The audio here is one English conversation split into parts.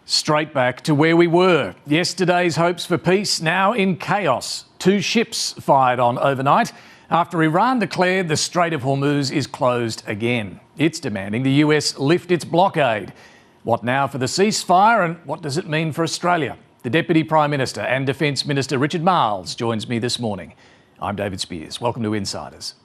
Straight back to where we were. Yesterday's hopes for peace now in chaos. 2 ships fired on overnight after Iran declared the Strait of Hormuz is closed again. It's demanding the US lift its blockade. What now for the ceasefire, and what does it mean for Australia? The Deputy Prime Minister and Defence Minister Richard Marles joins me this morning. I'm David Speers. Welcome to Insiders.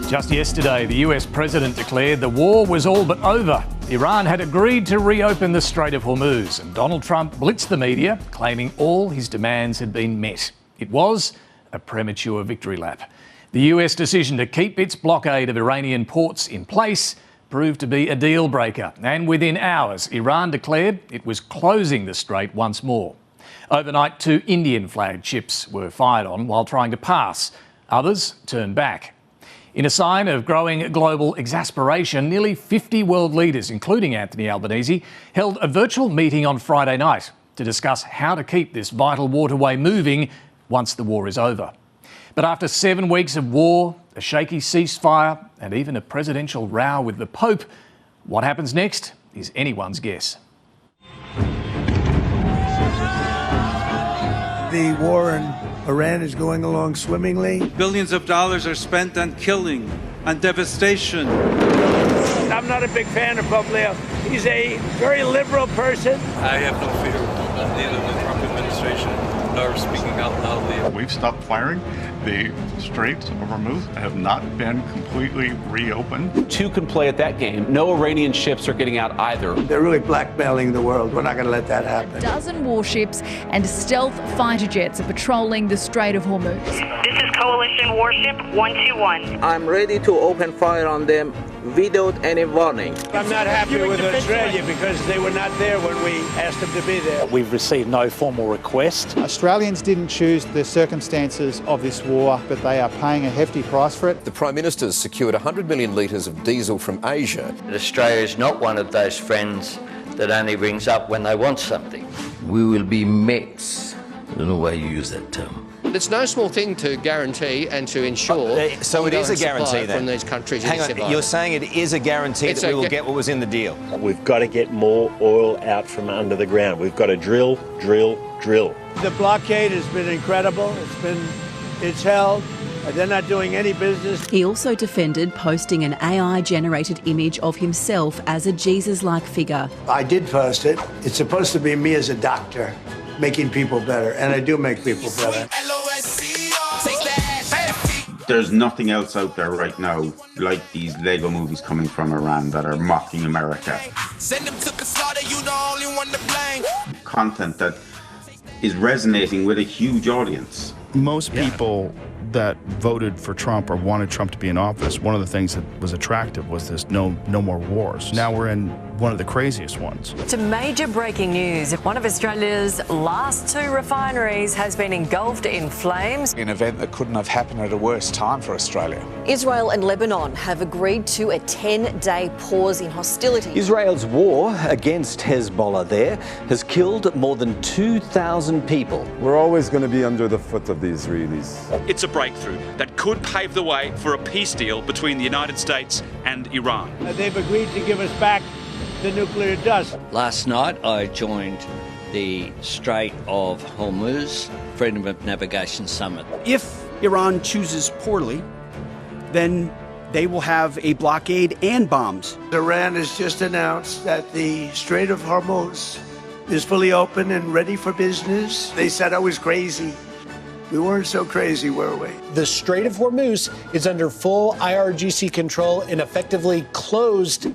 Just yesterday, the US President declared the war was all but over. Iran had agreed to reopen the Strait of Hormuz, and Donald Trump blitzed the media, claiming all his demands had been met. It was a premature victory lap. The US decision to keep its blockade of Iranian ports in place proved to be a deal breaker, and within hours, Iran declared it was closing the strait once more. Overnight, 2 Indian-flagged ships were fired on while trying to pass. Others turned back. In a sign of growing global exasperation, nearly 50 world leaders, including Anthony Albanese, held a virtual meeting on Friday night to discuss how to keep this vital waterway moving once the war is over. But after 7 weeks of war, a shaky ceasefire, and even a presidential row with the Pope, what happens next is anyone's guess. The war in Iran is going along swimmingly. Billions of dollars are spent on killing, on devastation. I'm not a big fan of Pope Leo. He's a very liberal person. I have no fear of neither the Trump administration nor speaking out loudly. We've stopped firing. The Straits of Hormuz have not been completely reopened. 2 can play at that game. No Iranian ships are getting out either. They're really blackmailing the world. We're not going to let that happen. A dozen warships and stealth fighter jets are patrolling the Strait of Hormuz. This is Coalition Warship 121. I'm ready to open fire on them without any warning. I'm not happy with Australia because they were not there when we asked them to be there. We've received no formal request. Australians didn't choose the circumstances of this war, but they are paying a hefty price for it. The Prime Minister's secured 100 million litres of diesel from Asia. Australia is not one of those friends that only rings up when they want something. We will be mates. I don't know why you use that term. It's no small thing to guarantee and to ensure. So it is a guarantee then? From these countries. Hang on, you're saying it is a guarantee that we will get what was in the deal? We've got to get more oil out from under the ground. We've got to drill. The blockade has been incredible. It's held. They're not doing any business. He also defended posting an AI-generated image of himself as a Jesus-like figure. I did post it. It's supposed to be me as a doctor, making people better, and I do make people better. There's nothing else out there right now like these Lego movies coming from Iran that are mocking America. Send them to the slaughter, you the only one to blame. Content that is resonating with a huge audience. Most people that voted for Trump or wanted Trump to be in office, one of the things that was attractive was this no more wars. Now we're in one of the craziest ones. To major breaking news, one of Australia's last 2 refineries has been engulfed in flames. An event that couldn't have happened at a worse time for Australia. Israel and Lebanon have agreed to a 10-day pause in hostilities. Israel's war against Hezbollah there has killed more than 2,000 people. We're always going to be under the foot of the Israelis. It's a breakthrough that could pave the way for a peace deal between the United States and Iran. They've agreed to give us back the nuclear dust. Last night I joined the Strait of Hormuz Freedom of Navigation Summit. If Iran chooses poorly, then they will have a blockade and bombs. Iran has just announced that the Strait of Hormuz is fully open and ready for business. They said I was crazy. We weren't so crazy, were we? The Strait of Hormuz is under full IRGC control and effectively closed.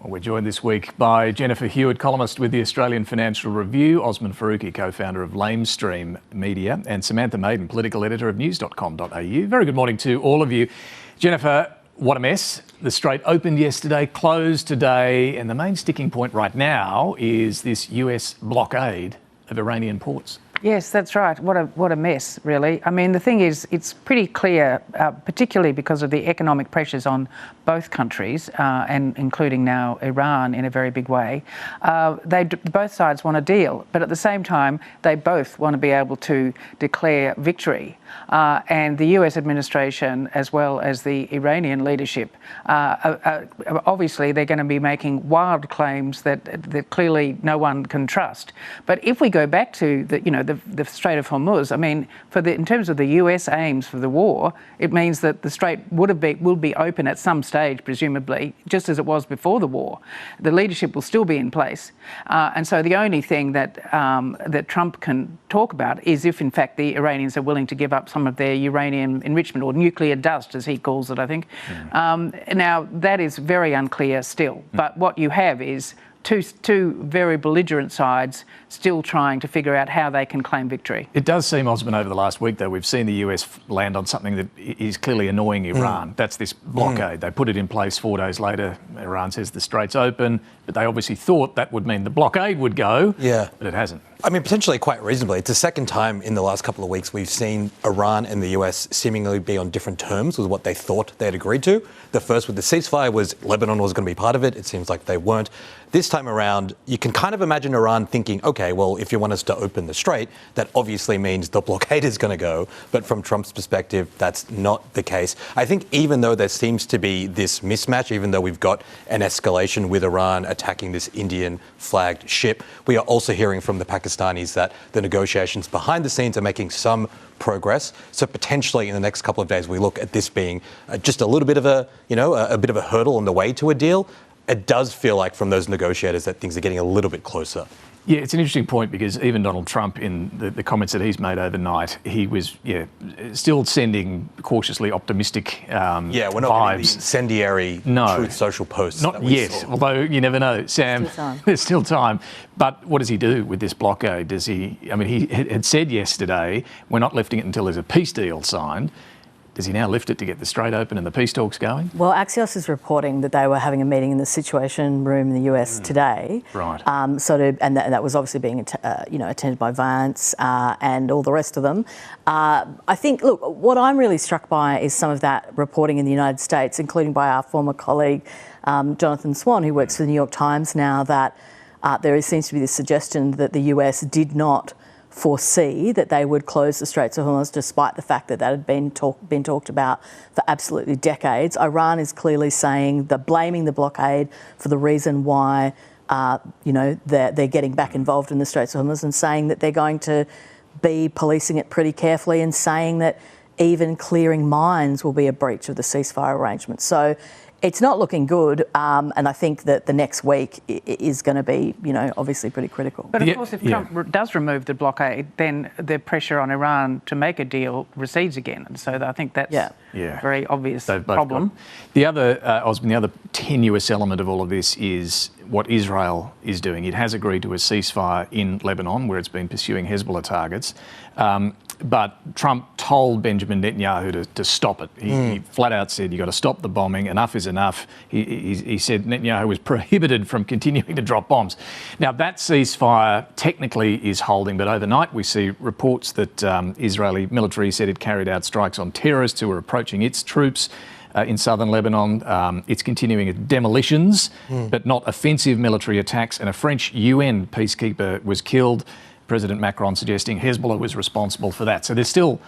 Well, we're joined this week by Jennifer Hewett, columnist with the Australian Financial Review, Osman Faruqi, co-founder of Lamestream Media, and Samantha Maiden, political editor of news.com.au. Very good morning to all of you. Jennifer, what a mess. The Strait opened yesterday, closed today, and the main sticking point right now is this US blockade of Iranian ports. Yes, that's right. What a mess, really. I mean, the thing is, it's pretty clear, particularly because of the economic pressures on both countries, and including now Iran in a very big way. Both sides want a deal, but at the same time, they both want to be able to declare victory. And the US administration, as well as the Iranian leadership, obviously they're going to be making wild claims that clearly no one can trust. But if we go back to the Strait of Hormuz, I mean, in terms of the US aims for the war, it means that the strait will be open at some stage, presumably, just as it was before the war. The leadership will still be in place, and so the only thing that Trump can talk about is if, in fact, the Iranians are willing to give up some of their uranium enrichment, or nuclear dust, as he calls it, I think. Now, that is very unclear still, but what you have is two very belligerent sides still trying to figure out how they can claim victory. It does seem, Osman, over the last week, though, we've seen the US land on something that is clearly annoying Iran. That's this blockade. They put it in place 4 days later. Iran says the strait's open, but they obviously thought that would mean the blockade would go, but it hasn't. I mean, potentially quite reasonably. It's the second time in the last couple of weeks we've seen Iran and the US seemingly be on different terms with what they thought they had agreed to. The first with the ceasefire was Lebanon was going to be part of it. It seems like they weren't. This time around, you can kind of imagine Iran thinking, OK, well, if you want us to open the strait, that obviously means the blockade is going to go. But from Trump's perspective, that's not the case. I think even though there seems to be this mismatch, even though we've got an escalation with Iran attacking this Indian-flagged ship, we are also hearing from the Pakistanis that the negotiations behind the scenes are making some progress. So potentially in the next couple of days, we look at this being just a little bit of a bit of a hurdle on the way to a deal. It does feel like from those negotiators that things are getting a little bit closer. Yeah, it's an interesting point because even Donald Trump, in the comments that he's made overnight, he was still sending cautiously optimistic we're not vibes. getting the incendiary Truth Social posts. Not yet, although you never know, Sam. There's still time. But what does he do with this blockade? He had said yesterday, we're not lifting it until there's a peace deal signed. Does he now lift it to get the strait open and the peace talks going? Well, Axios is reporting that they were having a meeting in the Situation Room in the US today. Right. And that was obviously being attended by Vance and all the rest of them. I think, look, what I'm really struck by is some of that reporting in the United States, including by our former colleague Jonathan Swan, who works for the New York Times now, that there seems to be this suggestion that the US did not foresee that they would close the Straits of Hormuz, despite the fact that had been talked about for absolutely decades. Iran is clearly saying blaming the blockade for the reason why they're getting back involved in the Straits of Hormuz, and saying that they're going to be policing it pretty carefully, and saying that even clearing mines will be a breach of the ceasefire arrangement. So it's not looking good, and I think that the next week is going to be, obviously pretty critical. But of course, if Trump does remove the blockade, then the pressure on Iran to make a deal recedes again. And so I think that's a very obvious problem. The other, Osman, the other tenuous element of all of this is what Israel is doing. It has agreed to a ceasefire in Lebanon, where it's been pursuing Hezbollah targets. But Trump told Benjamin Netanyahu to stop it. He flat out said, you've got to stop the bombing. Enough is enough. He said Netanyahu was prohibited from continuing to drop bombs. Now, that ceasefire technically is holding, but overnight we see reports that Israeli military said it carried out strikes on terrorists who were approaching its troops in southern Lebanon. It's continuing its demolitions, but not offensive military attacks. And a French UN peacekeeper was killed. President Macron suggesting Hezbollah was responsible for that. So there's still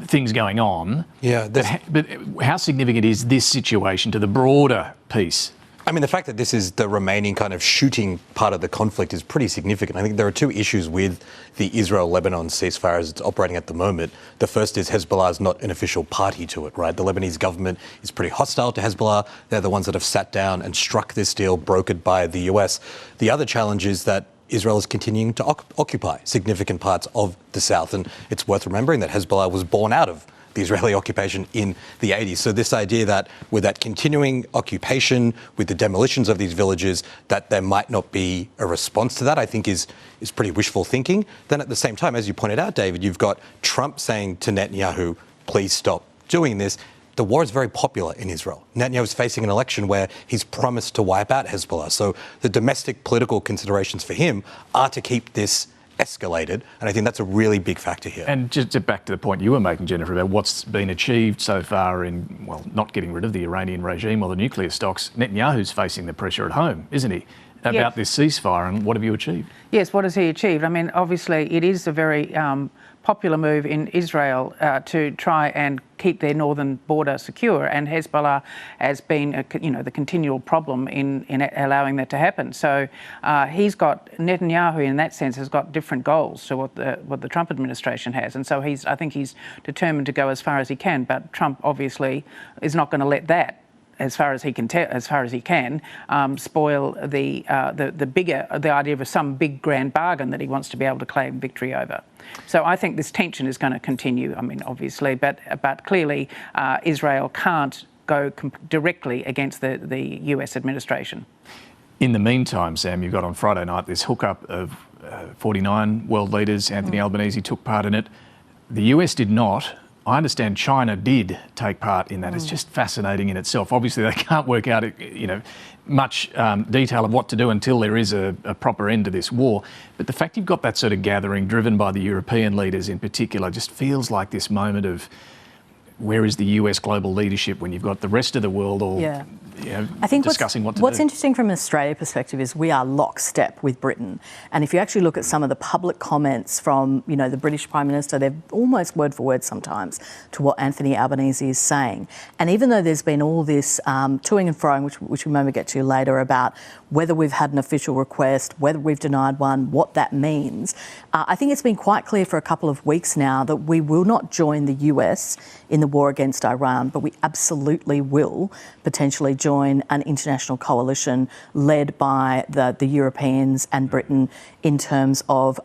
things going on. Yeah. But how significant is this situation to the broader peace? I mean, the fact that this is the remaining kind of shooting part of the conflict is pretty significant. I think there are two issues with the Israel-Lebanon ceasefire as it's operating at the moment. The first is Hezbollah is not an official party to it, right? The Lebanese government is pretty hostile to Hezbollah. They're the ones that have sat down and struck this deal brokered by the US. The other challenge is that Israel is continuing to occupy significant parts of the south. And it's worth remembering that Hezbollah was born out of the Israeli occupation in the 80s. So this idea that with that continuing occupation, with the demolitions of these villages, that there might not be a response to that, I think is pretty wishful thinking. Then at the same time, as you pointed out, David, you've got Trump saying to Netanyahu, please stop doing this. The war is very popular in Israel. Netanyahu is facing an election where he's promised to wipe out Hezbollah. So the domestic political considerations for him are to keep this escalated, and I think that's a really big factor here. And just back to the point you were making, Jennifer, about what's been achieved so far in, well, not getting rid of the Iranian regime or the nuclear stocks. Netanyahu's facing the pressure at home, isn't he, about this ceasefire, and what have you achieved? Yes, what has he achieved? I mean, obviously it is a very popular move in Israel to try and keep their northern border secure, and Hezbollah has been, the continual problem in allowing that to happen. So Netanyahu, in that sense, has got different goals to what the Trump administration has, and so I think he's determined to go as far as he can. But Trump obviously is not going to let that, as far as he can, spoil the idea of some big grand bargain that he wants to be able to claim victory over. So I think this tension is going to continue. I mean, obviously, but clearly Israel can't go directly against the US administration. In the meantime, Sam, you've got on Friday night this hookup of 49 world leaders. Anthony Albanese took part in it. The US did not. I understand China did take part in that. It's just fascinating in itself. Obviously, they can't work out, much detail of what to do until there is a proper end to this war. But the fact you've got that sort of gathering driven by the European leaders in particular just feels like this moment of where is the US global leadership when you've got the rest of the world all I think discussing what to do. What's interesting from an Australia perspective is we are lockstep with Britain. And if you actually look at some of the public comments from, the British Prime Minister, they're almost word for word sometimes to what Anthony Albanese is saying. And even though there's been all this toing and froing, which we may get to later, about whether we've had an official request, whether we've denied one, what that means, I think it's been quite clear for a couple of weeks now that we will not join the US in the war against Iran, but we absolutely will potentially join an international coalition led by the Europeans and Britain in terms of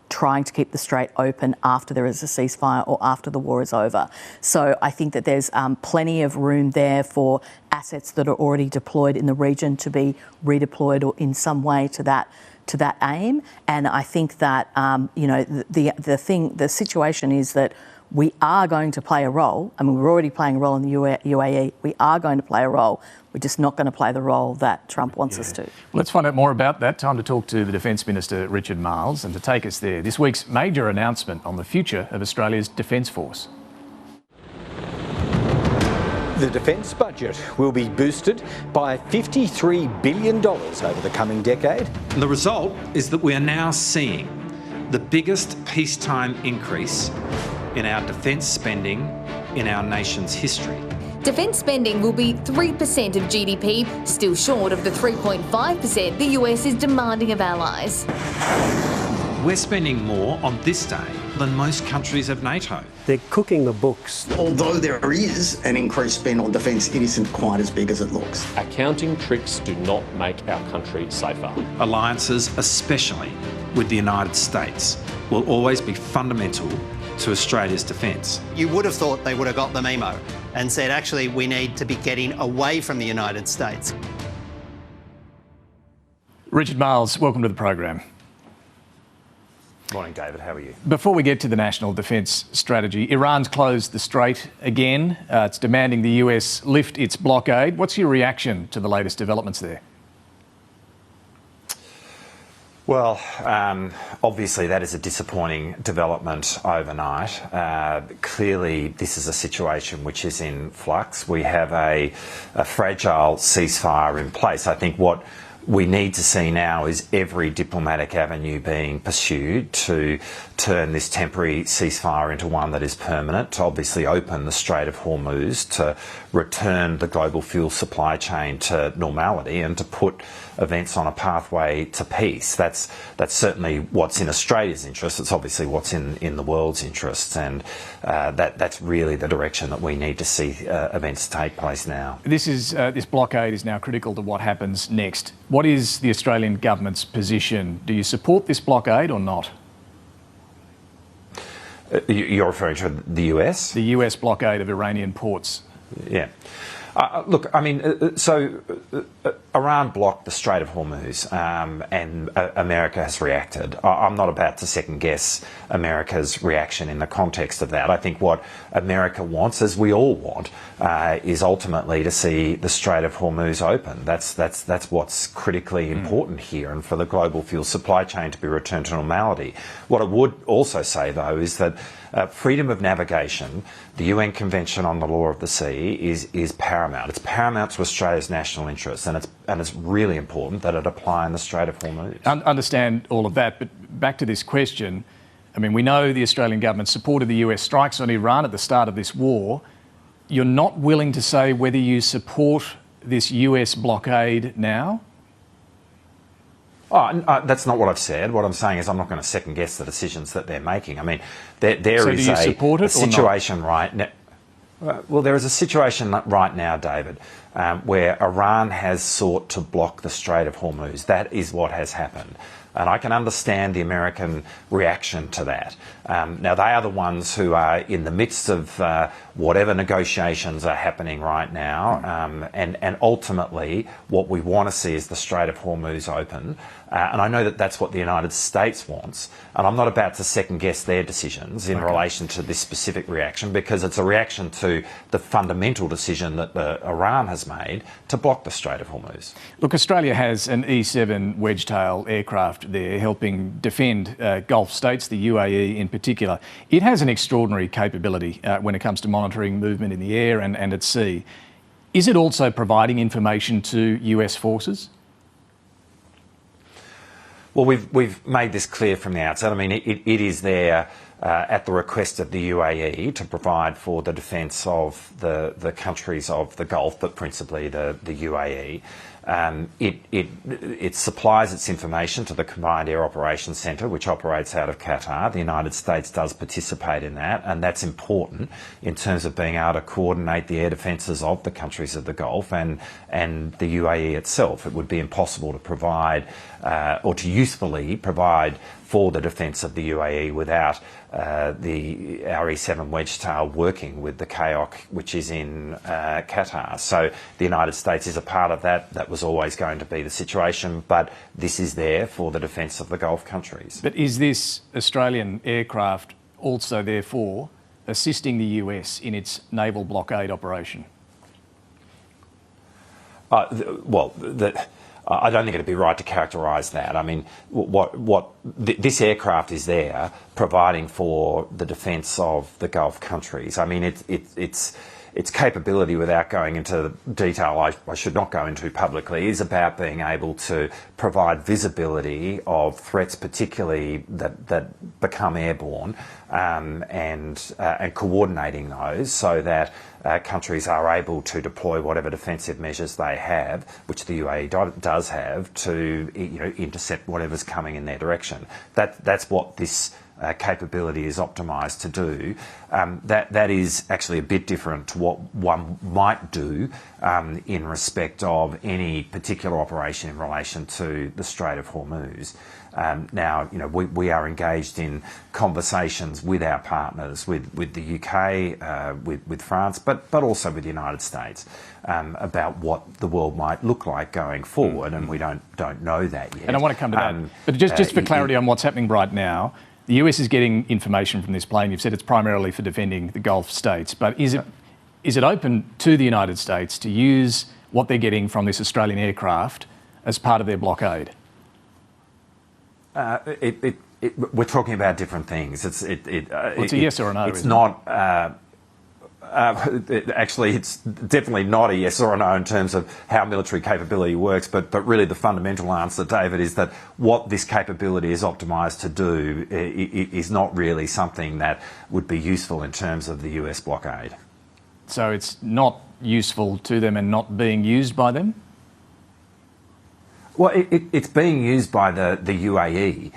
trying to keep the Strait open after there is a ceasefire or after the war is over. So I think that there's plenty of room there for assets that are already deployed in the region to be redeployed or in some way to that aim. And I think that the situation is that we are going to play a role. I mean, we're already playing a role in the UAE. We are going to play a role. We're just not going to play the role that Trump wants us to. Well, let's find out more about that. Time to talk to the Defence Minister, Richard Marles, and to take us there, this week's major announcement on the future of Australia's Defence Force. The defence budget will be boosted by $53 billion over the coming decade. And the result is that we are now seeing the biggest peacetime increase in our defence spending in our nation's history. Defence spending will be 3% of GDP, still short of the 3.5% the US is demanding of allies. We're spending more on this day than most countries of NATO. They're cooking the books. Although there is an increased spend on defence, it isn't quite as big as it looks. Accounting tricks do not make our country safer. Alliances, especially with the United States, will always be fundamental to Australia's defence. You would have thought they would have got the memo and said, actually, we need to be getting away from the United States. Richard Marles, welcome to the program. Morning, David. How are you? Before we get to the National Defence Strategy, Iran's closed the Strait again. It's demanding the US lift its blockade. What's your reaction to the latest developments there? Well, obviously that is a disappointing development overnight. Clearly this is a situation which is in flux. We have a fragile ceasefire in place. I think what we need to see now is every diplomatic avenue being pursued to turn this temporary ceasefire into one that is permanent, to obviously open the Strait of Hormuz, to return the global fuel supply chain to normality, and to put events on a pathway to peace. That's certainly what's in Australia's interest. It's obviously what's in the world's interest, and that's really the direction that we need to see events take place now. This blockade is now critical to what happens next. What is the Australian government's position? Do you support this blockade or not? You're referring to the US? The US blockade of Iranian ports. Yeah. Look, I mean, so Iran blocked the Strait of Hormuz, and America has reacted. I'm not about to second guess America's reaction in the context of that. I think what America wants, as we all want, is ultimately to see the Strait of Hormuz open. That's what's critically important here, and for the global fuel supply chain to be returned to normality. What I would also say, though, is that freedom of navigation, the UN Convention on the Law of the Sea, is paramount. It's paramount to Australia's national interests, and it's really important that it apply in the Strait of Hormuz. Understand all of that, but back to this question. I mean, we know the Australian government supported the US strikes on Iran at the start of this war. You're not willing to say whether you support this US blockade now? That's not what I've said. What I'm saying is I'm not going to second guess the decisions that they're making. I mean, there is a situation right now. Well, there is a situation right now, David, where Iran has sought to block the Strait of Hormuz. That is what has happened. And I can understand the American reaction to that. Now, they are the ones who are in the midst of whatever negotiations are happening right now. And ultimately, what we want to see is the Strait of Hormuz open. And I know that that's what the United States wants. And I'm not about to second guess their decisions in relation to this specific reaction, because it's a reaction to the fundamental decision that Iran has made to block the Strait of Hormuz. Look, Australia has an E-7 Wedgetail aircraft there helping defend Gulf states, the UAE in particular. It has an extraordinary capability when it comes to monitoring movement in the air and at sea. Is it also providing information to US forces? Well, we've made this clear from the outset. I mean, it is there at the request of the UAE to provide for the defence of the countries of the Gulf, but principally the UAE. It supplies its information to the Combined Air Operations Centre, which operates out of Qatar. The United States does participate in that, and that's important in terms of being able to coordinate the air defences of the countries of the Gulf and the UAE itself. It would be impossible to provide or to usefully provide for the defence of the UAE without our E-7 Wedgetail working with the KAOC, which is in Qatar. So the United States is a part of that. That was always going to be the situation, but this is there for the defence of the Gulf countries. But is this Australian aircraft also, therefore, assisting the US in its naval blockade operation? I don't think it'd be right to characterise that. I mean, this aircraft is there providing for the defence of the Gulf countries. I mean, its capability, without going into detail I should not go into publicly, is about being able to provide visibility of threats, particularly that become airborne, and coordinating those so that countries are able to deploy whatever defensive measures they have, which the UAE does have, to intercept whatever's coming in their direction. That's what this capability is optimised to do. That is actually a bit different to what one might do in respect of any particular operation in relation to the Strait of Hormuz. Now, we are engaged in conversations with our partners, with the UK, with France, but also with the United States, about what the world might look like going forward, and we don't know that yet. And I want to come to that. But just for clarity on what's happening right now, the US is getting information from this plane. You've said it's primarily for defending the Gulf states, but is it open to the United States to use what they're getting from this Australian aircraft as part of their blockade? We're talking about different things. It's a yes or a no. It's not. Actually, it's definitely not a yes or a no in terms of how military capability works, but really the fundamental answer, David, is that what this capability is optimised to do is not really something that would be useful in terms of the US blockade. So it's not useful to them and not being used by them? Well, it's being used by the UAE.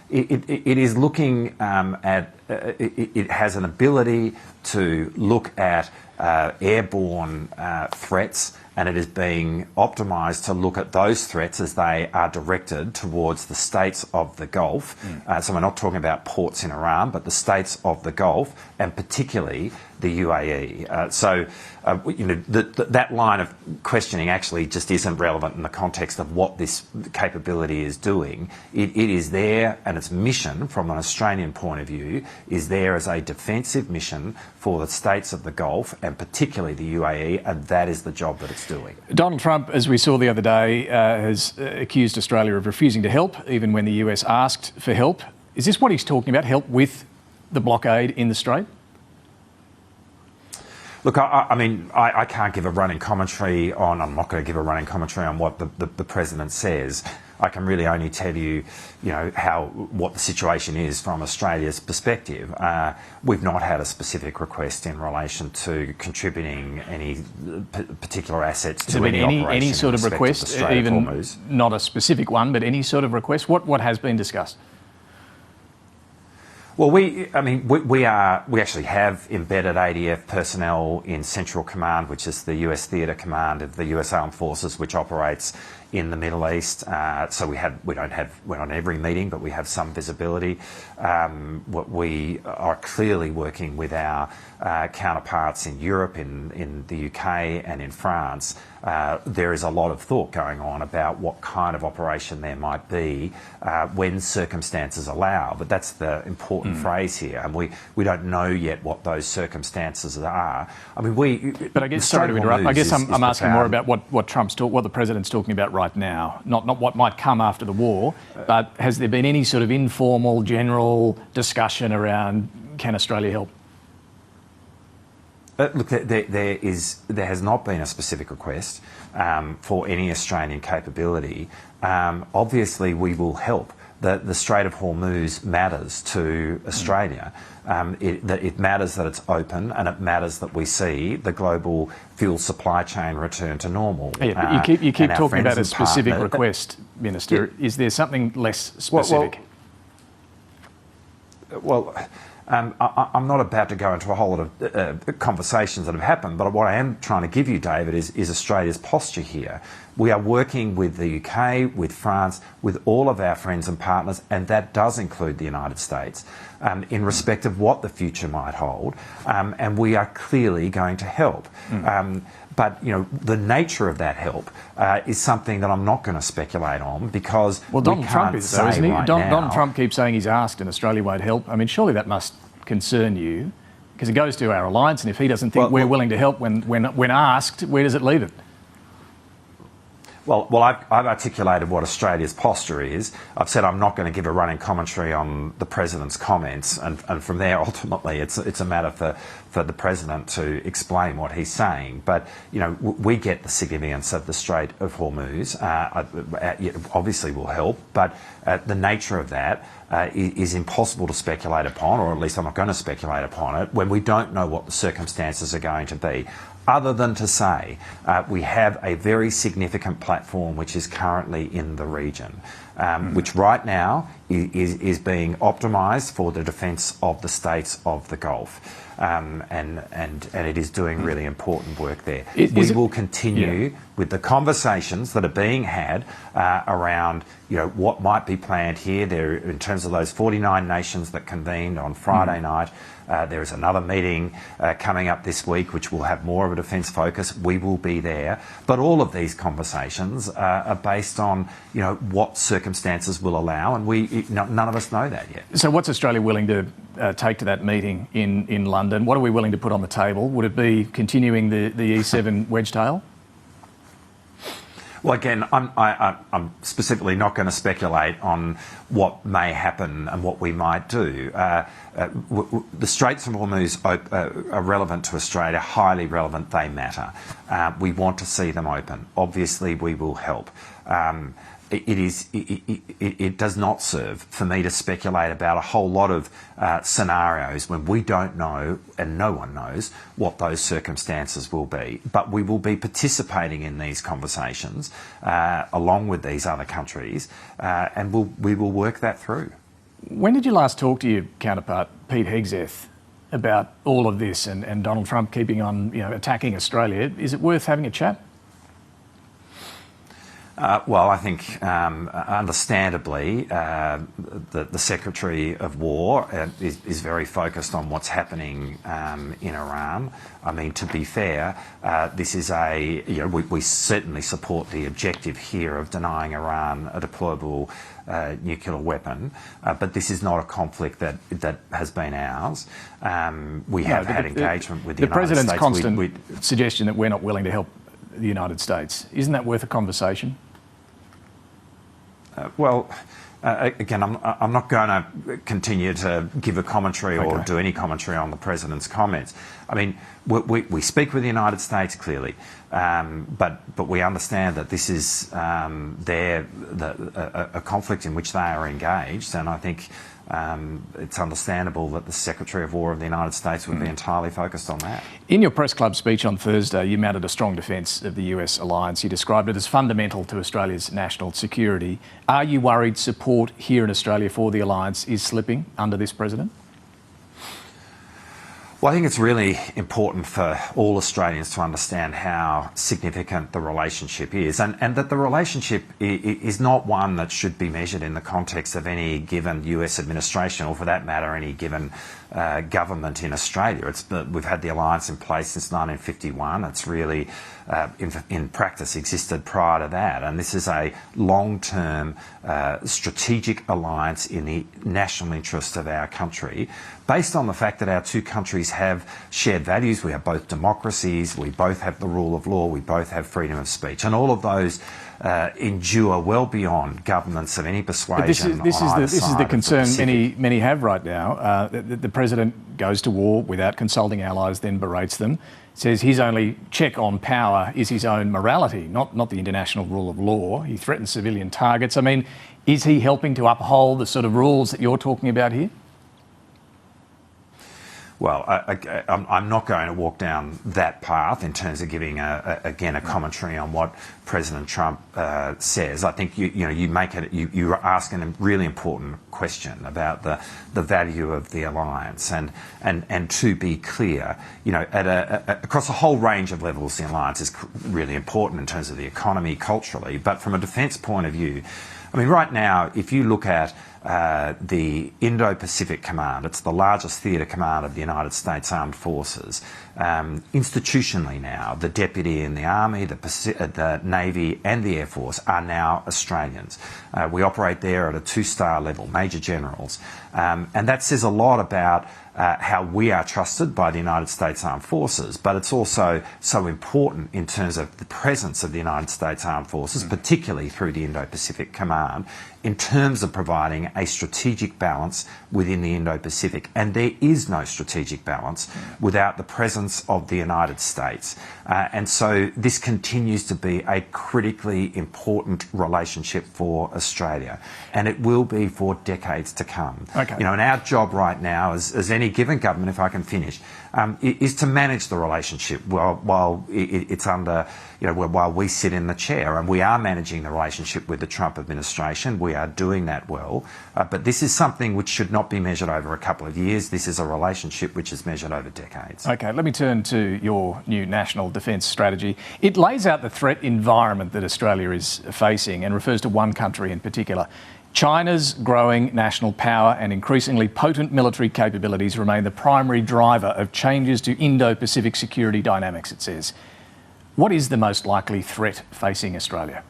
It is looking at. It has an ability to look at airborne threats, and it is being optimised to look at those threats as they are directed towards the states of the Gulf. So we're not talking about ports in Iran, but the states of the Gulf, and particularly the UAE. That line of questioning actually just isn't relevant in the context of what this capability is doing. It is there there, and its mission from an Australian point of view is there as a defensive mission for the states of the Gulf and particularly the UAE, and that is the job that it's doing. Donald Trump, as we saw the other day, has accused Australia of refusing to help, even when the US asked for help. Is this what he's talking about, help with the blockade in the Strait? Look, I can't give a running commentary on, I'm not going to give a running commentary on what the President says. I can really only tell you, what the situation is from Australia's perspective. We've not had a specific request in relation to contributing any particular assets to any operation. Any sort of request, even not a specific one, but any sort of request? What has been discussed? Well, we actually have embedded ADF personnel in Central Command, which is the US Theatre Command of the US Armed Forces, which operates in the Middle East. So we're not every meeting, but we have some visibility. We are clearly working with our counterparts in Europe, in the UK and in France. There is a lot of thought going on about what kind of operation there might be when circumstances allow. But that's the important phrase here, and we don't know yet what those circumstances are. But I guess, sorry to interrupt, I guess I'm asking more about what the President's talking about right now, not what might come after the war, but has there been any sort of informal, general discussion around can Australia help? Look, there has not been a specific request for any Australian capability. Obviously, we will help. The Strait of Hormuz matters to Australia. It matters that it's open, and it matters that we see the global fuel supply chain return to normal. Yeah, but you keep talking about a specific request, Minister. Yeah. Is there something less specific? I'm not about to go into a whole lot of conversations that have happened, but what I am trying to give you, David, is Australia's posture here. We are working with the UK, with France, with all of our friends and partners, and that does include the United States, in respect of what the future might hold, and we are clearly going to help. But the nature of that help is something that I'm not going to speculate on, because Donald Trump is, though, isn't he? Donald Trump keeps saying he's asked and Australia won't help. I mean, surely that must concern you, because it goes to our alliance, and if he doesn't think we're willing to help when asked, where does it leave it? Well, I've articulated what Australia's posture is. I've said I'm not going to give a running commentary on the President's comments, and from there, ultimately, it's a matter for the President to explain what he's saying. But, we get the significance of the Strait of Hormuz. Obviously will help, but the nature of that is impossible to speculate upon, or at least I'm not going to speculate upon it, when we don't know what the circumstances are going to be. Other than to say, we have a very significant platform which is currently in the region, which right now is being optimised for the defence of the states of the Gulf. And it is doing really important work there. We will continue with the conversations that are being had around what might be planned here. There, in terms of those 49 nations that convened on Friday night. There is another meeting coming up this week which will have more of a defence focus. We will be there. But all of these conversations are based on what circumstances will allow, and none of us know that yet. So what's Australia willing to take to that meeting in London? What are we willing to put on the table? Would it be continuing the E7 wedge tail? Well, again, I'm specifically not going to speculate on what may happen and what we might do. The Straits of Hormuz are relevant to Australia, highly relevant. They matter. We want to see them open. Obviously, we will help. It does not serve for me to speculate about a whole lot of scenarios when we don't know, and no one knows, what those circumstances will be. But we will be participating in these conversations along with these other countries, and we will work that through. When did you last talk to your counterpart, Pete Hegseth, about all of this and Donald Trump keeping on attacking Australia? Is it worth having a chat? Well, I think, understandably, the Secretary of War is very focused on what's happening in Iran. I mean, to be fair, this is we certainly support the objective here of denying Iran a deployable nuclear weapon, but this is not a conflict that has been ours. We have had engagement with the United States. The President's constant suggestion that we're not willing to help the United States, isn't that worth a conversation? Again, I'm not going to continue to give a commentary or do any commentary on the President's comments. I mean, we speak with the United States clearly, but we understand that this is a conflict in which they are engaged, and I think it's understandable that the Secretary of War of the United States would be entirely focused on that. In your press club speech on Thursday, you mounted a strong defence of the US alliance. You described it as fundamental to Australia's national security. Are you worried support here in Australia for the alliance is slipping under this president? Well, I think it's really important for all Australians to understand how significant the relationship is, and that the relationship is not one that should be measured in the context of any given US administration, or for that matter, any given government in Australia. We've had the alliance in place since 1951. It's really, in practice, existed prior to that. And this is a long-term strategic alliance in the national interest of our country, based on the fact that our two countries have shared values. We are both democracies, we both have the rule of law, we both have freedom of speech, and all of those endure well beyond governments of any persuasion. But this is the concern many have right now. The President goes to war without consulting allies, then berates them, says his only check on power is his own morality, not the international rule of law. He threatens civilian targets. I mean, is he helping to uphold the sort of rules that you're talking about here? Well, I'm not going to walk down that path in terms of giving, again, a commentary on what President Trump says. I think you're asking a really important question about the value of the alliance, and to be clear, across a whole range of levels, the alliance is really important in terms of the economy, culturally, but from a defence point of view, I mean, right now, if you look at the Indo-Pacific Command, it's the largest theatre command of the United States Armed Forces. Institutionally now, the deputy in the Army, the Navy and the Air Force are now Australians. We operate there at a 2-star level, major generals. And that says a lot about how we are trusted by the United States Armed Forces, but it's also so important in terms of the presence of the United States Armed Forces, particularly through the Indo-Pacific Command, in terms of providing a strategic balance within the Indo-Pacific. And there is no strategic balance without the presence of the United States. And so this continues to be a critically important relationship for Australia, and it will be for decades to come. Okay. And our job right now, as any given government, if I can finish, is to manage the relationship while it's under, while we sit in the chair, and we are managing the relationship with the Trump administration. We are doing that well, but this is something which should not be measured over a couple of years. This is a relationship which is measured over decades. Okay, let me turn to your new national defence strategy. It lays out the threat environment that Australia is facing and refers to one country in particular. China's growing national power and increasingly potent military capabilities remain the primary driver of changes to Indo-Pacific security dynamics, it says. What is the most likely threat facing Australia?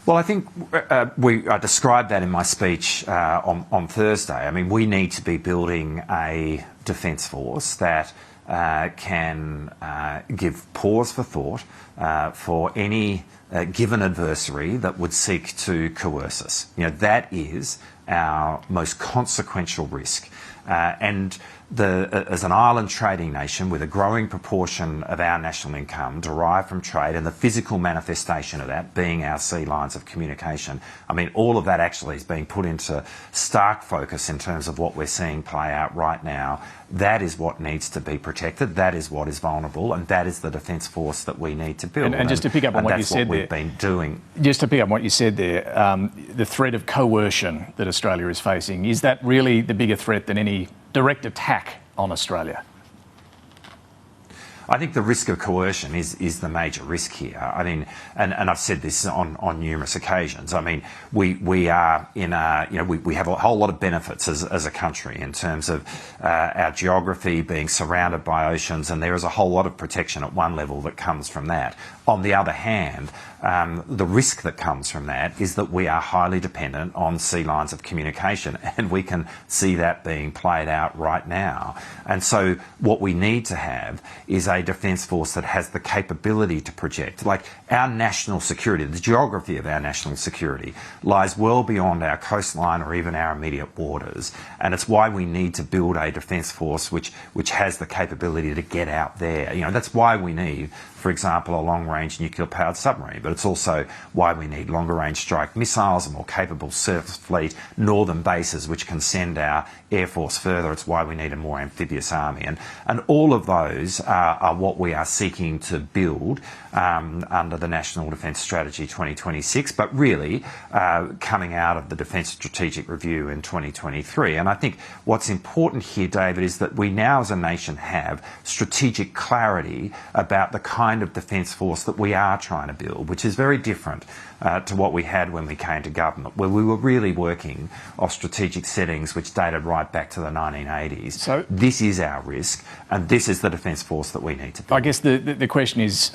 Well, I think I described that in my speech on Thursday. I mean, we need to be building a defence force that can give pause for thought for any given adversary that would seek to coerce us. That is our most consequential risk. And as an island trading nation with a growing proportion of our national income derived from trade, and the physical manifestation of that being our sea lines of communication, I mean, all of that actually is being put into stark focus in terms of what we're seeing play out right now. That is what needs to be protected. That is what is vulnerable, and that is the defence force that we need to build. And just to pick up on what you said there, we've been doing. Just to pick up on what you said there, the threat of coercion that Australia is facing, is that really the bigger threat than any direct attack on Australia? I think the risk of coercion is the major risk here. I mean, and I've said this on numerous occasions. I mean, we are in a, we have a whole lot of benefits as a country in terms of our geography, being surrounded by oceans, and there is a whole lot of protection at one level that comes from that. On the other hand, the risk that comes from that is that we are highly dependent on sea lines of communication, and we can see that being played out right now. And so what we need to have is a defence force that has the capability to project. Like, our national security, the geography of our national security lies well beyond our coastline or even our immediate borders, and it's why we need to build a defence force which has the capability to get out there. That's why we need, for example, a long-range nuclear-powered submarine, but it's also why we need longer-range strike missiles, a more capable surface fleet, northern bases which can send our Air Force further. It's why we need a more amphibious army. And all of those are what we are seeking to build under the National Defence Strategy 2026, but really coming out of the Defence Strategic Review in 2023. And I think what's important here, David, is that we now as a nation have strategic clarity about the kind of defence force that we are trying to build, which is very different to what we had when we came to government, where we were really working off strategic settings which dated right back to the 1980s. So this is our risk, and this is the defence force that we need to build. I guess the question is,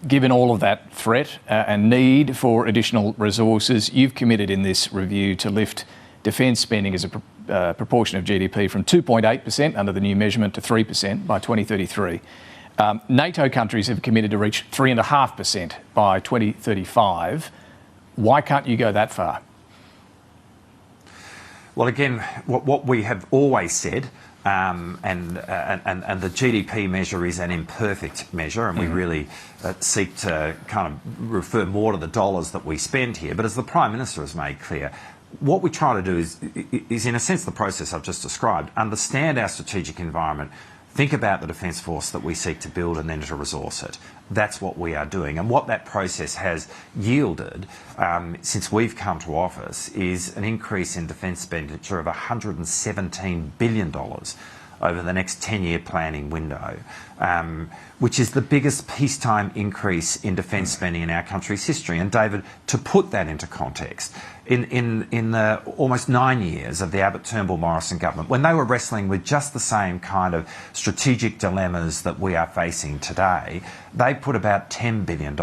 given all of that threat and need for additional resources, you've committed in this review to lift defence spending as a proportion of GDP from 2.8% under the new measurement to 3% by 2033. NATO countries have committed to reach 3.5% by 2035. Why can't you go that far? Well, again, what we have always said, and the GDP measure is an imperfect measure, and we really seek to kind of refer more to the dollars that we spend here. But as the Prime Minister has made clear, what we try to do is in a sense the process I've just described, understand our strategic environment, think about the defence force that we seek to build and then to resource it. That's what we are doing. And what that process has yielded since we've come to office is an increase in defence expenditure of $117 billion over the next 10-year planning window, which is the biggest peacetime increase in defence spending in our country's history. And David, to put that into context, in the almost 9 years of the Abbott Turnbull Morrison government, when they were wrestling with just the same kind of strategic dilemmas that we are facing today, they put about $10 billion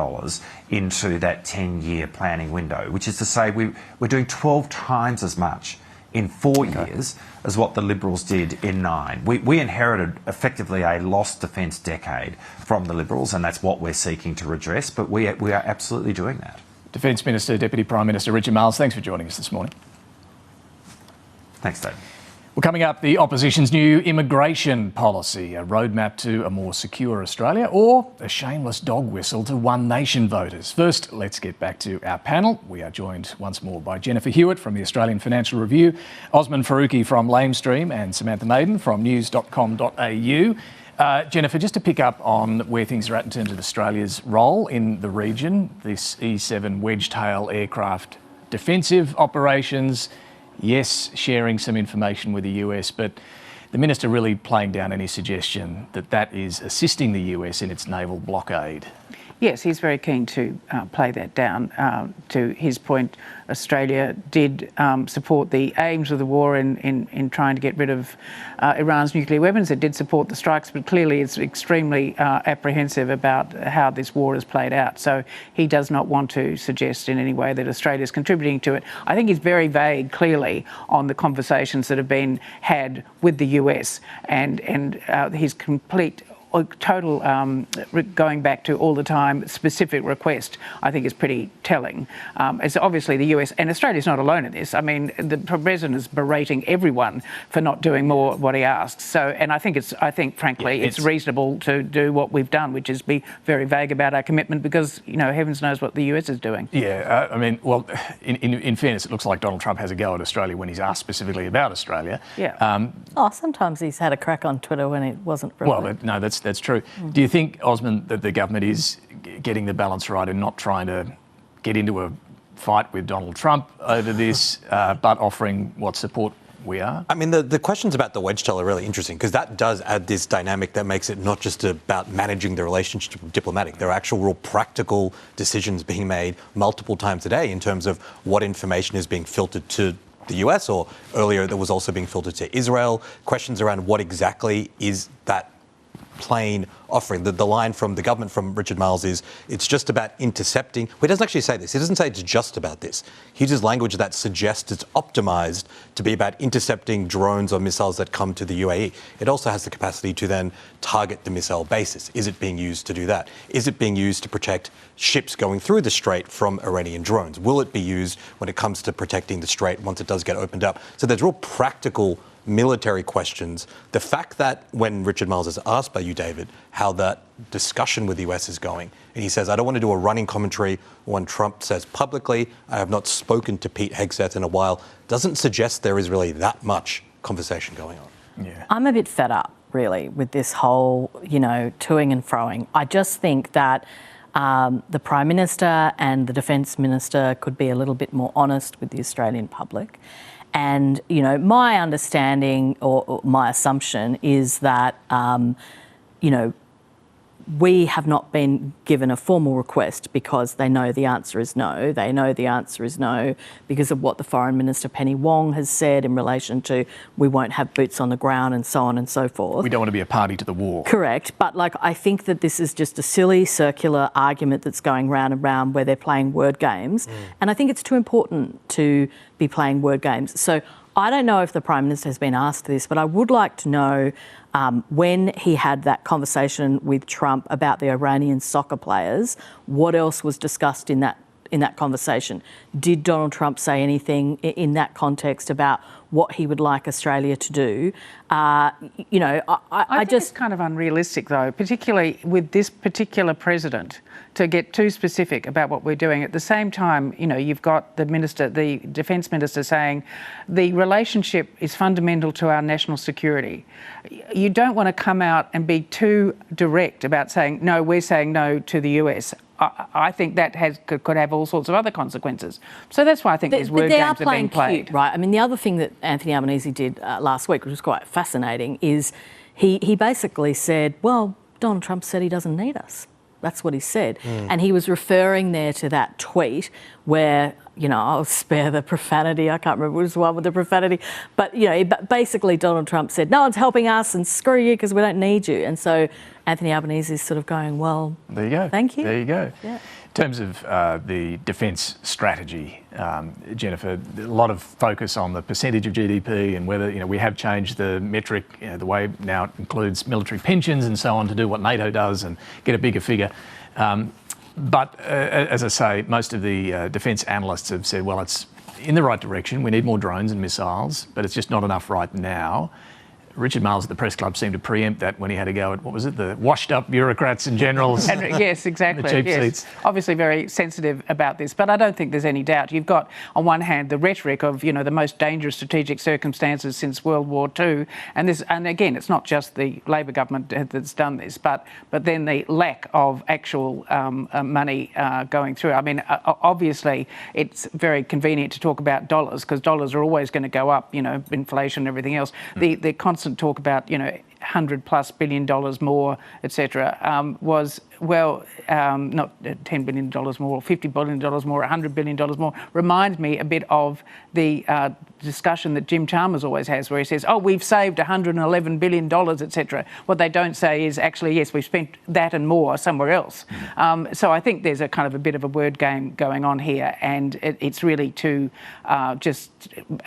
into that 10-year planning window, which is to say we're doing 12 times as much in 4 years as what the Liberals did in 9. We inherited effectively a lost defence decade from the Liberals, and that's what we're seeking to redress, but we are absolutely doing that. Defence Minister, Deputy Prime Minister Richard Marles, thanks for joining us this morning. Thanks, Dave. Well, coming up, the opposition's new immigration policy, a roadmap to a more secure Australia, or a shameless dog whistle to One Nation voters. First, let's get back to our panel. We are joined once more by Jennifer Hewett from the Australian Financial Review, Osman Faruqi from Lamestream, and Samantha Maiden from news.com.au. Jennifer, just to pick up on where things are at in terms of Australia's role in the region, this E-7 wedge-tail aircraft defensive operations, yes, sharing some information with the US, but the Minister really playing down any suggestion that that is assisting the US in its naval blockade. Yes, he's very keen to play that down. To his point, Australia did support the aims of the war in trying to get rid of Iran's nuclear weapons. It did support the strikes, but clearly it's extremely apprehensive about how this war has played out. So he does not want to suggest in any way that Australia is contributing to it. I think he's very vague, clearly, on the conversations that have been had with the US and his complete total going back to all the time specific request, I think is pretty telling. It's obviously the US and Australia's not alone in this. I mean, the President is berating everyone for not doing more what he asks. So, and I think frankly it's reasonable to do what we've done, which is be very vague about our commitment, because heavens knows what the US is doing. Yeah, I mean, well, in fairness, it looks like Donald Trump has a go at Australia when he's asked specifically about Australia. Yeah. Sometimes he's had a crack on Twitter when it wasn't relevant. Well, no, that's true. Do you think, Osman, that the government is getting the balance right and not trying to get into a fight with Donald Trump over this, but offering what support we are? I mean, the questions about the wedge tail are really interesting because that does add this dynamic that makes it not just about managing the relationship diplomatic. There are actual real practical decisions being made multiple times a day in terms of what information is being filtered to the US, or earlier that was also being filtered to Israel. Questions around what exactly is that plane offering. The line from the government, from Richard Marles, is it's just about intercepting. Well, he doesn't actually say this. He doesn't say it's just about this. He uses language that suggests it's optimised to be about intercepting drones or missiles that come to the UAE. It also has the capacity to then target the missile bases. Is it being used to do that? Is it being used to protect ships going through the Strait from Iranian drones? Will it be used when it comes to protecting the Strait once it does get opened up? So there's real practical military questions. The fact that when Richard Marles is asked by you, David, how that discussion with the US is going, and he says, I don't want to do a running commentary when Trump says publicly, I have not spoken to Pete Hegseth in a while, doesn't suggest there is really that much conversation going on. Yeah. I'm a bit fed up, really, with this whole, toing and froing. I just think that the Prime Minister and the Defence Minister could be a little bit more honest with the Australian public. And, my understanding or my assumption is that, we have not been given a formal request because they know the answer is no. They know the answer is no because of what the Foreign Minister Penny Wong has said in relation to we won't have boots on the ground and so on and so forth. We don't want to be a party to the war. Correct. But, I think that this is just a silly circular argument that's going round and round where they're playing word games. And I think it's too important to be playing word games. So I don't know if the Prime Minister has been asked this, but I would like to know when he had that conversation with Trump about the Iranian soccer players, what else was discussed in that conversation? Did Donald Trump say anything in that context about what he would like Australia to do? I think it's kind of unrealistic, though, particularly with this particular president, to get too specific about what we're doing. At the same time, you've got the Defence Minister saying the relationship is fundamental to our national security. You don't want to come out and be too direct about saying, no, we're saying no to the US. I think that could have all sorts of other consequences. So that's why I think these word games are being played. Cute, right? I mean, the other thing that Anthony Albanese did last week, which was quite fascinating, is he basically said, well, Donald Trump said he doesn't need us. That's what he said. And he was referring there to that tweet where, I'll spare the profanity. I can't remember which one with the profanity. But, basically Donald Trump said, no one's helping us and screw you because we don't need you. And so Anthony Albanese is sort of going, well, there you go. Thank you. There you go. Yeah. In terms of the defence strategy, Jennifer, a lot of focus on the percentage of GDP and whether, we have changed the metric, the way now it includes military pensions and so on to do what NATO does and get a bigger figure. But as I say, most of the defence analysts have said, well, it's in the right direction. We need more drones and missiles, but it's just not enough right now. Richard Marles at the press club seemed to preempt that when he had to go at, what was it, the washed-up bureaucrats and generals. Yes, exactly. The cheap yes. seats. Obviously very sensitive about this, but I don't think there's any doubt. You've got, on one hand, the rhetoric of, the most dangerous strategic circumstances since World War II, and again, it's not just the Labor government that's done this, but then the lack of actual money going through. I mean, obviously, it's very convenient to talk about dollars because dollars are always going to go up, inflation and everything else. The constant talk about, $100+ billion more, etc., was, well, not $10 billion more, $50 billion more, $100 billion more, reminds me a bit of the discussion that Jim Chalmers always has, where he says, oh, we've saved $111 billion, etc. What they don't say is actually, yes, we've spent that and more somewhere else. So I think there's a kind of a bit of a word game going on here, and it's really to just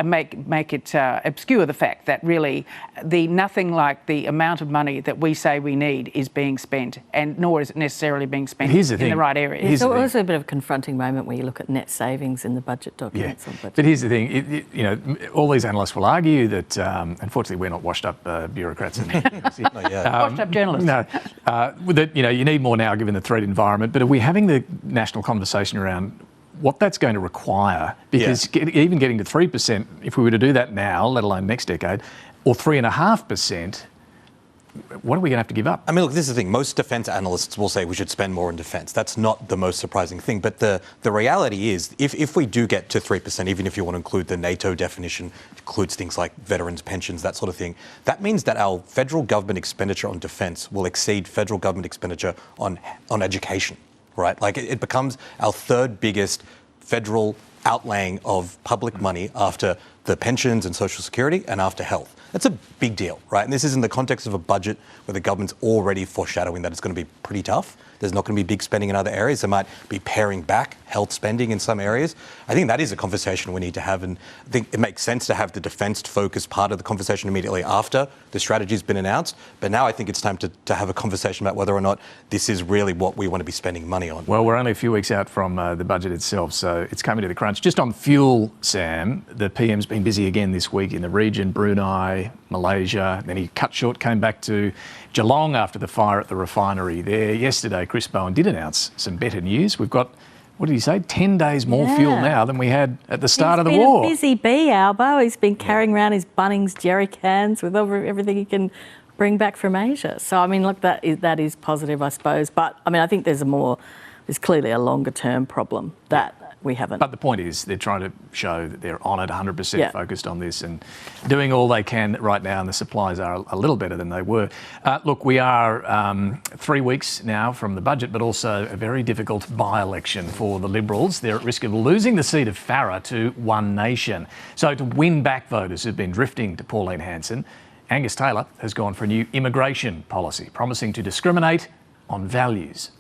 make it obscure the fact that really nothing like the amount of money that we say we need is being spent, and nor is it necessarily being spent in the right areas. There's also a bit of a confronting moment where you look at net savings in the budget documents. Yeah. But here's the thing, all these analysts will argue that, unfortunately, we're not washed-up bureaucrats. Washed-up journalists. No, that you need more now given the threat environment. But are we having the national conversation around what that's going to require? Because even getting to 3%, if we were to do that now, let alone next decade, or 3.5%, what are we going to have to give up? I mean, look, this is the thing. Most defence analysts will say we should spend more on defence. That's not the most surprising thing. But the reality is, if we do get to 3%, even if you want to include the NATO definition, includes things like veterans' pensions, that sort of thing, that means that our federal government expenditure on defence will exceed federal government expenditure on education, right? Like, it becomes our third biggest federal outlaying of public money after the pensions and social security and after health. That's a big deal, right? And this is in the context of a budget where the government's already foreshadowing that it's going to be pretty tough. There's not going to be big spending in other areas. They might be paring back health spending in some areas. I think that is a conversation we need to have, and I think it makes sense to have the defence-focused part of the conversation immediately after the strategy's been announced. But now I think it's time to have a conversation about whether or not this is really what we want to be spending money on. Well, we're only a few weeks out from the budget itself, so it's coming to the crunch. Just on fuel, Sam, the PM's been busy again this week in the region, Brunei, Malaysia. Then he cut short, came back to Geelong after the fire at the refinery there. Yesterday, Chris Bowen did announce some better news. We've got, what did he say, 10 days more fuel now than we had at the start of the war. He's been a busy bee, Albo. He's been carrying around his Bunnings jerry cans with everything he can bring back from Asia. So, I mean, look, that is positive, I suppose. But, I mean, I think there's clearly a longer-term problem that we haven't. But the point is, they're trying to show that they're on it, 100% focused on this and doing all they can right now, and the supplies are a little better than they were. Look, we are 3 weeks now from the budget, but also a very difficult by-election for the Liberals. They're at risk of losing the seat of Farah to One Nation. So to win back voters who've been drifting to Pauline Hanson, Angus Taylor has gone for a new immigration policy, promising to discriminate on values.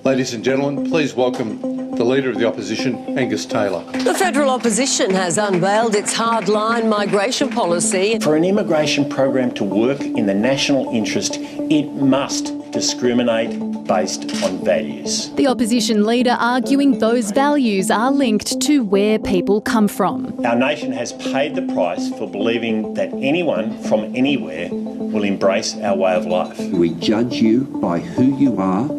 Ladies and gentlemen, please welcome the Leader of the Opposition, Angus Taylor. The federal opposition has unveiled its hardline migration policy. For an immigration program to work in the national interest, it must discriminate based on values. The opposition leader arguing those values are linked to where people come from. Our nation has paid the price for believing that anyone from anywhere will embrace our way of life. We judge you by who you are,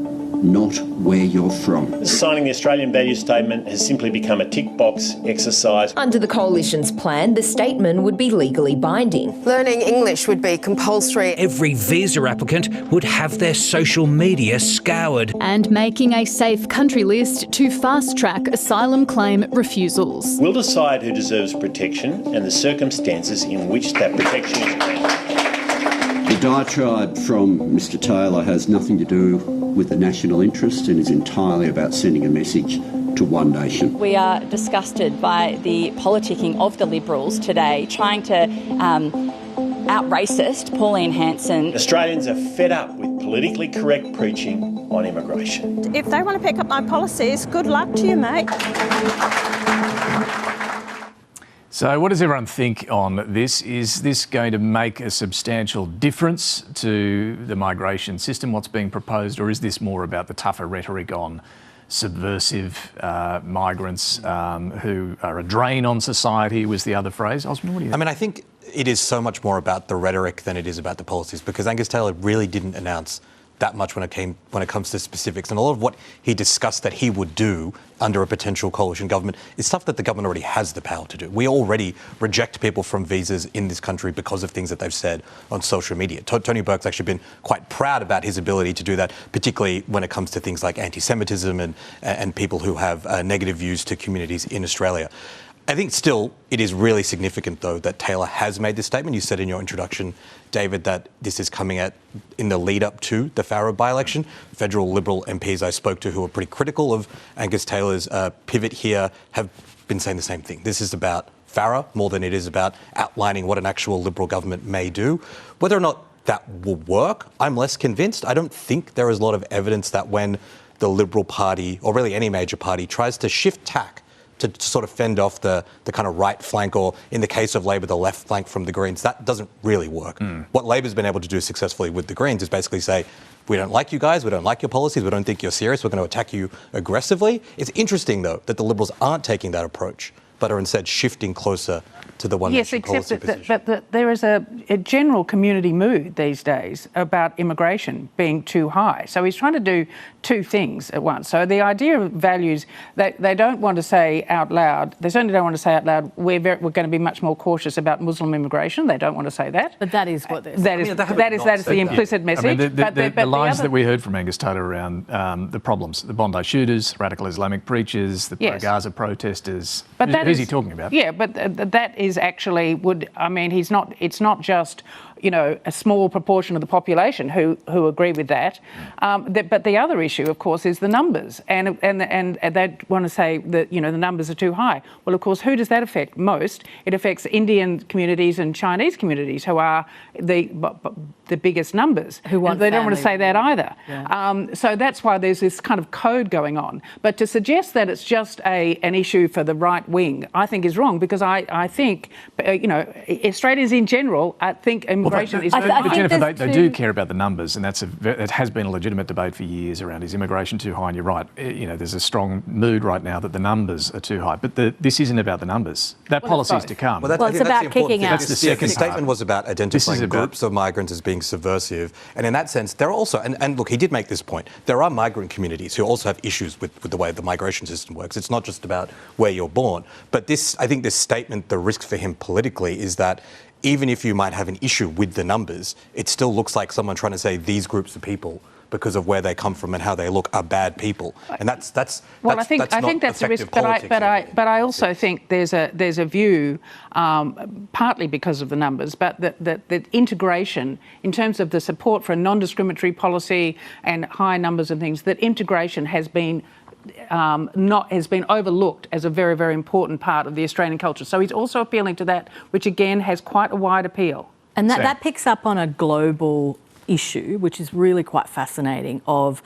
not where you're from. Signing the Australian Values Statement has simply become a tick box exercise. Under the Coalition's plan, the statement would be legally binding. Learning English would be compulsory. Every visa applicant would have their social media scoured. And making a safe country list to fast-track asylum claim refusals. We'll decide who deserves protection and the circumstances in which that protection is granted. The diatribe from Mr Taylor has nothing to do with the national interest and is entirely about sending a message to One Nation. We are disgusted by the politicking of the Liberals today, trying to out-racist Pauline Hanson. Australians are fed up with politically correct preaching on immigration. If they want to pick up my policies, good luck to you, mate. So what does everyone think on this? Is this going to make a substantial difference to the migration system, what's being proposed, or is this more about the tougher rhetoric on subversive migrants who are a drain on society, was the other phrase? Osman, what do you think? I mean, I think it is so much more about the rhetoric than it is about the policies, because Angus Taylor really didn't announce that much when it comes to specifics, and a lot of what he discussed that he would do under a potential coalition government is stuff that the government already has the power to do. We already reject people from visas in this country because of things that they've said on social media. Tony Burke's actually been quite proud about his ability to do that, particularly when it comes to things like anti-Semitism and people who have negative views to communities in Australia. I think still it is really significant, though, that Taylor has made this statement. You said in your introduction, David, that this is coming in the lead up to the Farah by-election. Federal Liberal MPs I spoke to who are pretty critical of Angus Taylor's pivot here have been saying the same thing. This is about Farah more than it is about outlining what an actual Liberal government may do. Whether or not that will work, I'm less convinced. I don't think there is a lot of evidence that when the Liberal Party, or really any major party, tries to shift tack to sort of fend off the kind of right flank, or in the case of Labor, the left flank from the Greens, that doesn't really work. What Labor's been able to do successfully with the Greens is basically say, we don't like you guys, we don't like your policies, we don't think you're serious, we're going to attack you aggressively. It's interesting, though, that the Liberals aren't taking that approach but are instead shifting closer to the one nation policy position. Yes, except that there is a general community mood these days about immigration being too high. So he's trying to do two things at once. So the idea of values, they don't want to say out loud, they certainly don't want to say out loud, we're going to be much more cautious about Muslim immigration. They don't want to say that. But that is what they're saying. That is the implicit message. The lines that we heard from Angus Taylor around the problems, the Bondi shooters, radical Islamic preachers, the pro-Gaza protesters. Who's he talking about? Yeah, but that is actually it's not just, a small proportion of the population who agree with that. But the other issue, of course, is the numbers. And they want to say that, the numbers are too high. Well, of course, who does that affect most? It affects Indian communities and Chinese communities, who are the biggest numbers. They don't want to say that either. Yeah. So that's why there's this kind of code going on. But to suggest that it's just an issue for the right wing, I think is wrong, because I think, Australians in general, I think immigration is very high. But Jennifer, they do care about the numbers, and it has been a legitimate debate for years around, is immigration too high? And you're right, there's a strong mood right now that the numbers are too high. But this isn't about the numbers. That policy is to come. Well, it's about kicking out. That's the second statement was about identifying groups of migrants as being subversive. And in that sense, there are also, and look, he did make this point, there are migrant communities who also have issues with the way the migration system works. It's not just about where you're born. But I think this statement, the risk for him politically is that even if you might have an issue with the numbers, it still looks like someone trying to say these groups of people, because of where they come from and how they look, are bad people, and I think that's a risk. But I also think there's a view, partly because of the numbers, but that integration, in terms of the support for a non-discriminatory policy and high numbers and things, that integration has been overlooked as a very, very important part of the Australian culture. So he's also appealing to that, which again has quite a wide appeal. And that picks up on a global issue, which is really quite fascinating, of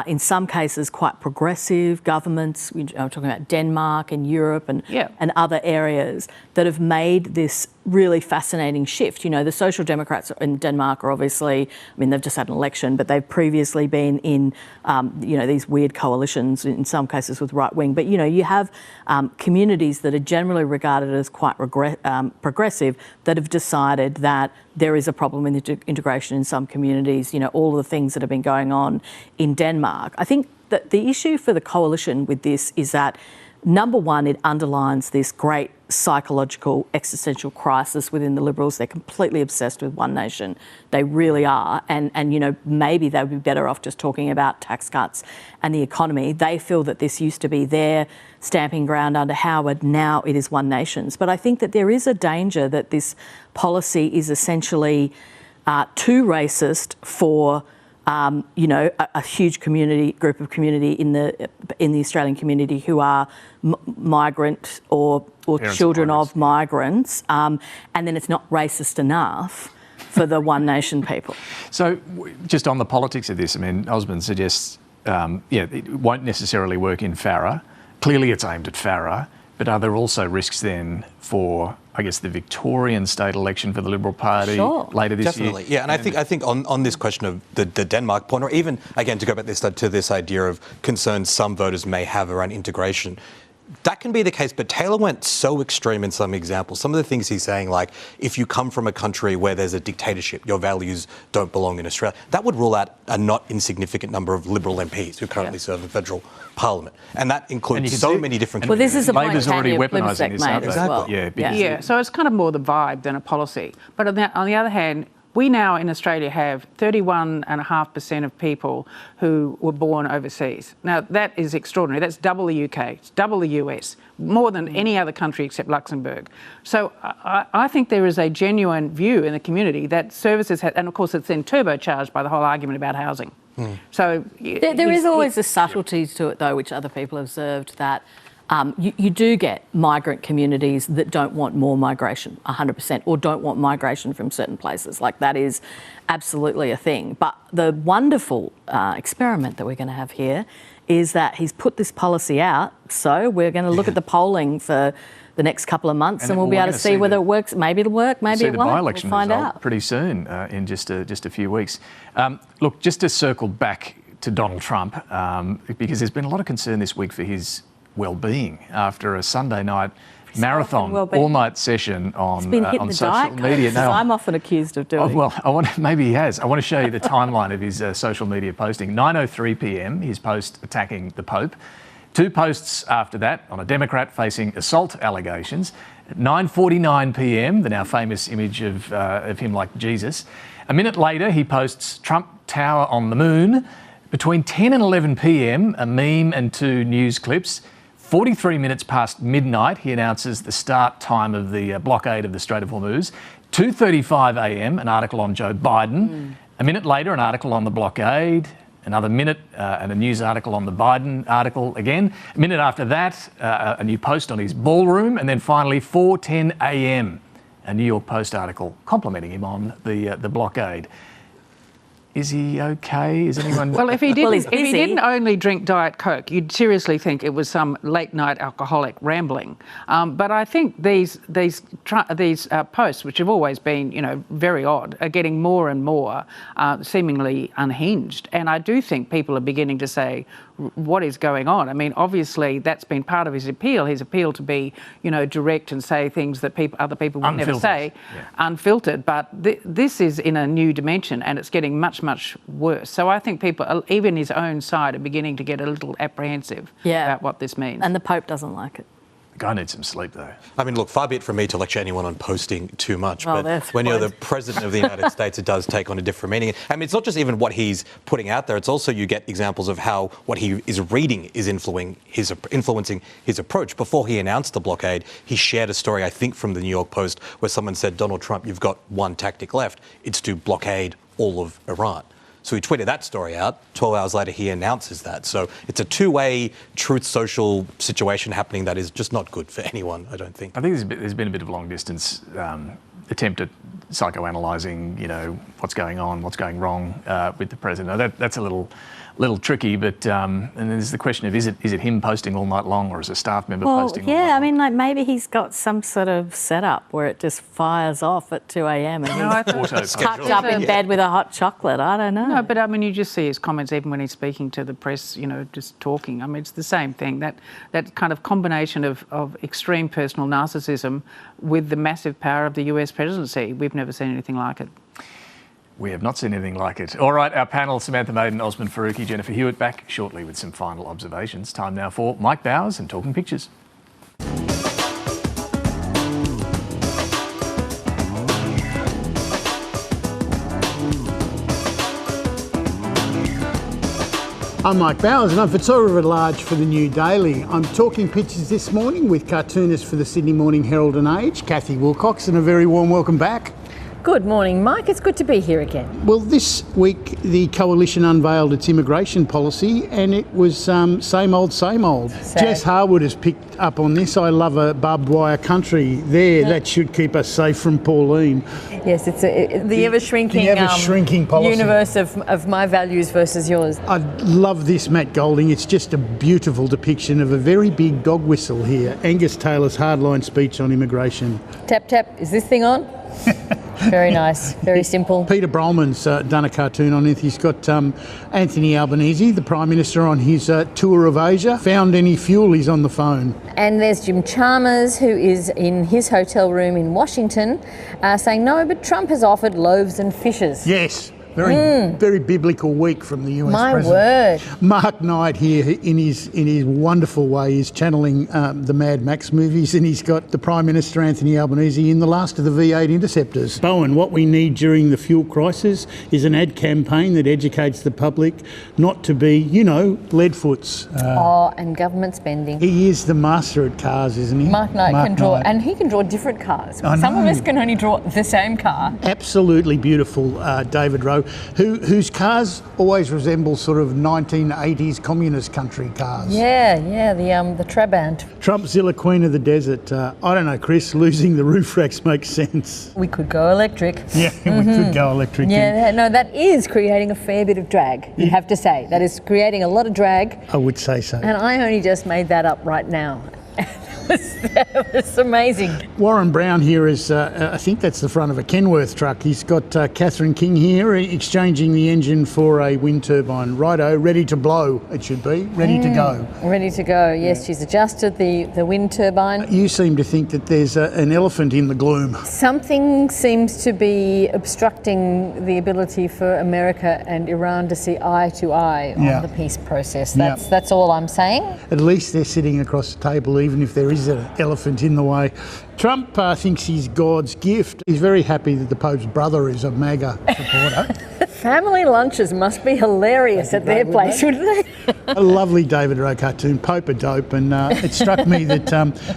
in some cases quite progressive governments. I'm talking about Denmark and Europe and other areas that have made this really fascinating shift. The Social Democrats in Denmark are obviously, they've just had an election, but they've previously been in, these weird coalitions, in some cases with right wing. But, you have communities that are generally regarded as quite progressive that have decided that there is a problem in the integration in some communities, all of the things that have been going on in Denmark. I think that the issue for the coalition with this is that, number one, it underlines this great psychological existential crisis within the Liberals. They're completely obsessed with one nation. They really are. And maybe they would be better off just talking about tax cuts and the economy. They feel that this used to be their stamping ground under Howard. Now it is one nation's. But I think that there is a danger that this policy is essentially too racist for a huge group of community in the Australian community who are migrant or children of migrants, and then it's not racist enough for the one nation people. So, just on the politics of this, Osman suggests, it won't necessarily work in Farah. Clearly, it's aimed at Farah, but are there also risks then for, I guess, the Victorian state election for the Liberal Party later this year? Definitely, yeah. And I think on this question of the Denmark point, or even, again, to go back to this idea of concerns some voters may have around integration, that can be the case, but Taylor went so extreme in some examples. Some of the things he's saying, like, if you come from a country where there's a dictatorship, your values don't belong in Australia, that would rule out a not insignificant number of Liberal MPs who currently serve in federal parliament. And that includes so many different communities. This is a Labor's already weaponising this, aren't they? Exactly. So it's kind of more the vibe than a policy. But on the other hand, we now in Australia have 31.5% of people who were born overseas. Now, that is extraordinary. That's double the UK, it's double the US, more than any other country except Luxembourg. So I think there is a genuine view in the community that services, and of course it's then turbocharged by the whole argument about housing. So there is always a subtlety to it, though, which other people have observed, that you do get migrant communities that don't want more migration, 100%, or don't want migration from certain places. Like, that is absolutely a thing. But the wonderful experiment that we're going to have here is that he's put this policy out, so we're going to look at the polling for the next couple of months, and we'll be able to see whether it works. Maybe it'll work, maybe it won't. By-election we'll find out pretty soon, in just a few weeks. Look, just to circle back to Donald Trump, because there's been a lot of concern this week for his well-being after a Sunday night marathon all-night session on social media. Now, I'm often accused of doing. Maybe he has. I want to show you the timeline of his social media posting. 9:03 p.m. his post attacking the Pope. 2 posts after that on a Democrat facing assault allegations. At 9:49 p.m. the now famous image of him like Jesus. A minute later he posts Trump Tower on the moon. Between 10 and 11 p.m. a meme and 2 news clips. 43 minutes past midnight, he announces the start time of the blockade of the Strait of Hormuz. 2:35 a.m, an article on Joe Biden. A minute later, an article on the blockade. Another minute, and a news article on the Biden article again. A minute after that, a new post on his ballroom. And then finally, 4:10 a.m, a New York Post article complimenting him on the blockade. Is he okay? Is anyone... Well, if he didn't only drink Diet Coke, you'd seriously think it was some late-night alcoholic rambling. But I think these posts, which have always been, very odd, are getting more and more seemingly unhinged. And I do think people are beginning to say, what is going on? I mean, obviously, that's been part of his appeal to be, direct and say things that other people would never say, unfiltered. But this is in a new dimension, and it's getting much, much worse. So I think people, even his own side, are beginning to get a little apprehensive about what this means. And the Pope doesn't like it. The guy needs some sleep, though. I mean, look, far be it from me to lecture anyone on posting too much, but when you're the President of the United States, it does take on a different meaning. I mean, it's not just even what he's putting out there, it's also you get examples of how what he is reading is influencing his approach. Before he announced the blockade, he shared a story, I think, from the New York Post, where someone said, Donald Trump, you've got one tactic left. It's to blockade all of Iran. So he tweeted that story out. 12 hours later, he announces that. So it's a two-way truth social situation happening that is just not good for anyone, I don't think. I think there's been a bit of long-distance attempt at psychoanalyzing, what's going on, what's going wrong with the president. Now, that's a little tricky, but and there's the question of is it him posting all night long, or is a staff member posting all night long? I mean, like maybe he's got some sort of setup where it just fires off at 2 a.m. and he's tucked up in bed with a hot chocolate. I don't know. No, but I mean, you just see his comments even when he's speaking to the press, just talking. I mean, it's the same thing. That kind of combination of extreme personal narcissism with the massive power of the US presidency. We've never seen anything like it. We have not seen anything like it. All right, our panel, Samantha, Maiden, Osman, Faruqi, Jennifer Hewett, back shortly with some final observations. Time now for Mike Bowers and Talking Pictures. I'm Mike Bowers and I'm photographer at large for the New Daily. I'm talking pictures this morning with cartoonist for the Sydney Morning Herald and Age, Kathy Wilcox, and a very warm welcome back. Good morning, Mike. It's good to be here again. Well, this week the Coalition unveiled its immigration policy and it was same old, same old. Jess Harwood has picked up on this. I love a barbed wire country there. That should keep us safe from Pauline. Yes, it's the ever-shrinking policy. Universe of my values versus yours. I love this, Matt Golding. It's just a beautiful depiction of a very big dog whistle here. Angus Taylor's hardline speech on immigration. Tap, tap. Is this thing on? Very nice, very simple. Peter Brolman's done a cartoon on it. He's got Anthony Albanese, the Prime Minister, on his tour of Asia. Found any fuel, he's on the phone. And there's Jim Chalmers, who is in his hotel room in Washington, saying, no, but Trump has offered loaves and fishes. Yes. Very biblical week from the US My president. word. Mark Knight here, in his wonderful way, is channeling the Mad Max movies, and he's got the Prime Minister Anthony Albanese in the last of the V8 interceptors. Bowen, what we need during the fuel crisis is an ad campaign that educates the public not to be, leadfoots. And government spending. He is the master at cars, isn't he? Mark Knight can draw, and he can draw different cars. Some of us can only draw the same car. Absolutely beautiful, David Rowe. Whose cars always resemble sort of 1980s communist country cars. Yeah, the Trabant. Trumpzilla Queen of the Desert. I don't know, Chris, losing the roof racks makes sense. We could go electric. Yeah, we could go electric. Yeah, no, that is creating a fair bit of drag, you have to say. That is creating a lot of drag. I would say so. And I only just made that up right now. It's amazing. Warren Brown here is, I think that's the front of a Kenworth truck. He's got Catherine King here exchanging the engine for a wind turbine. Righto, ready to blow, it should be. Ready to go. Ready to go, yes. She's adjusted the wind turbine. You seem to think that there's an elephant in the gloom. Something seems to be obstructing the ability for America and Iran to see eye to eye on the peace process. That's all I'm saying. At least they're sitting across the table, even if there is an elephant in the way. Trump thinks he's God's gift. He's very happy that the Pope's brother is a MAGA supporter. Family lunches must be hilarious at their place, wouldn't they? A lovely David Rowe cartoon, Pope a dope, and it struck me that